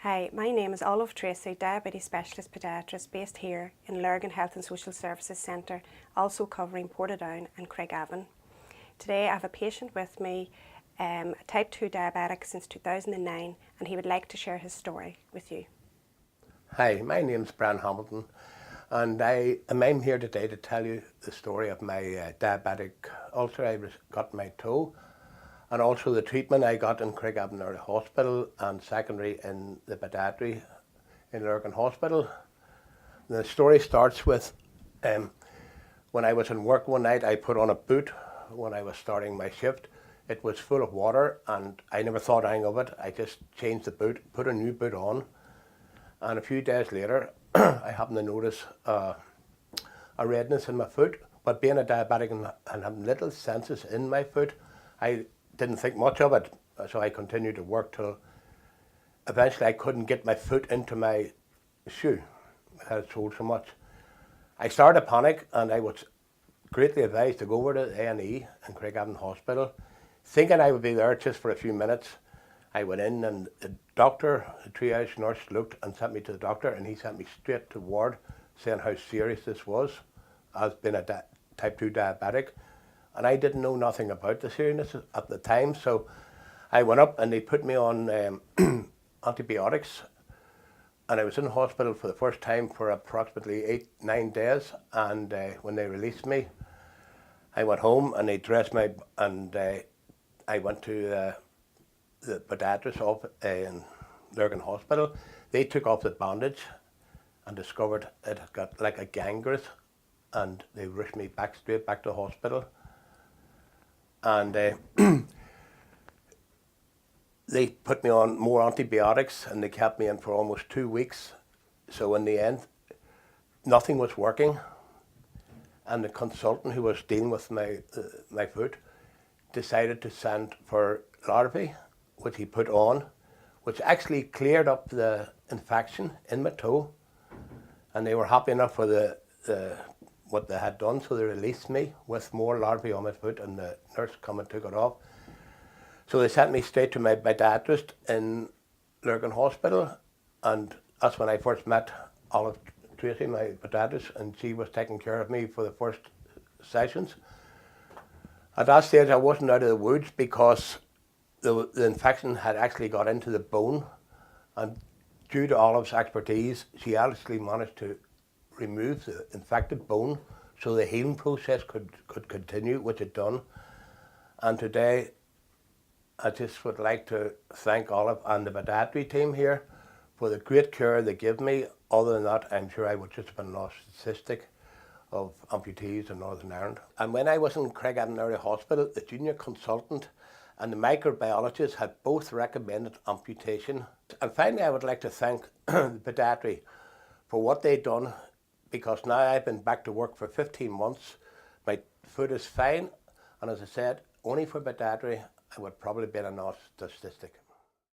Hi, my name is Olive Tracy, Diabetes Specialist Paediatrist based here in Lurgan Health and Social Services Centre, also covering Portadown and Craigavon. Today I have a patient with me, type 2 diabetic since 2009, and he would like to share his story with you. Hi, my name's Brian Hamilton, and I'm here today to tell you the story of my diabetic ulcer I got in my toe, and also the treatment I got in Craigavon Area Hospital and secondary in the pediatry in Lurgan Hospital. The story starts with when I was in work one night. I put on a boot when I was starting my shift. It was full of water and I never thought anything of it. I just changed the boot, put a new boot on, and a few days later I happened to notice a redness in my foot. But being a diabetic and having little senses in my foot, I didn't think much of it, so I continued to work till eventually I couldn't get my foot into my shoe. I had swelled so much. I started to panic, and I was greatly advised to go over to A&E in Craigavon Hospital, thinking I would be there just for a few minutes. I went in, and the doctor, the triage nurse, looked and sent me to the doctor, and he sent me straight to ward, saying how serious this was, as being a type 2 diabetic. And I didn't know nothing about the seriousness at the time, so I went up and they put me on antibiotics, and I was in hospital for the first time for approximately 8-9 days. And when they released me, I went home and they dressed me, and I went to the pediatrist in Lurgan Hospital. They took off the bandage and discovered it had got like a gangrene, and they rushed me straight back to hospital. And they put me on more antibiotics, and they kept me in for almost 2 weeks. So in the end, nothing was working, and the consultant who was dealing with my foot decided to send for Larvae, which he put on, which actually cleared up the infection in my toe, and they were happy enough with what they had done, so they released me with more larvae on my foot, and the nurse come and took it off. So they sent me straight to my pediatrist in Lurgan Hospital, and that's when I first met Olive Tracy, my pediatrist, and she was taking care of me for the first sessions. At that stage I wasn't out of the woods because the infection had actually got into the bone, and due to Olive's expertise, she actually managed to remove the infected bone so the healing process could continue, which it done. And today I just would like to thank Olive and the pediatry team here for the great care they give me. Other than that, I'm sure I would just have been lost statistic of amputees in Northern Ireland. And when I was in Craigavon Area Hospital, the junior consultant and the microbiologist had both recommended amputation. And finally, I would like to thank the pediatry for what they've done, because now I've been back to work for 15 months. My foot is fine, and as I said, only for pediatry I would probably be a lost statistic.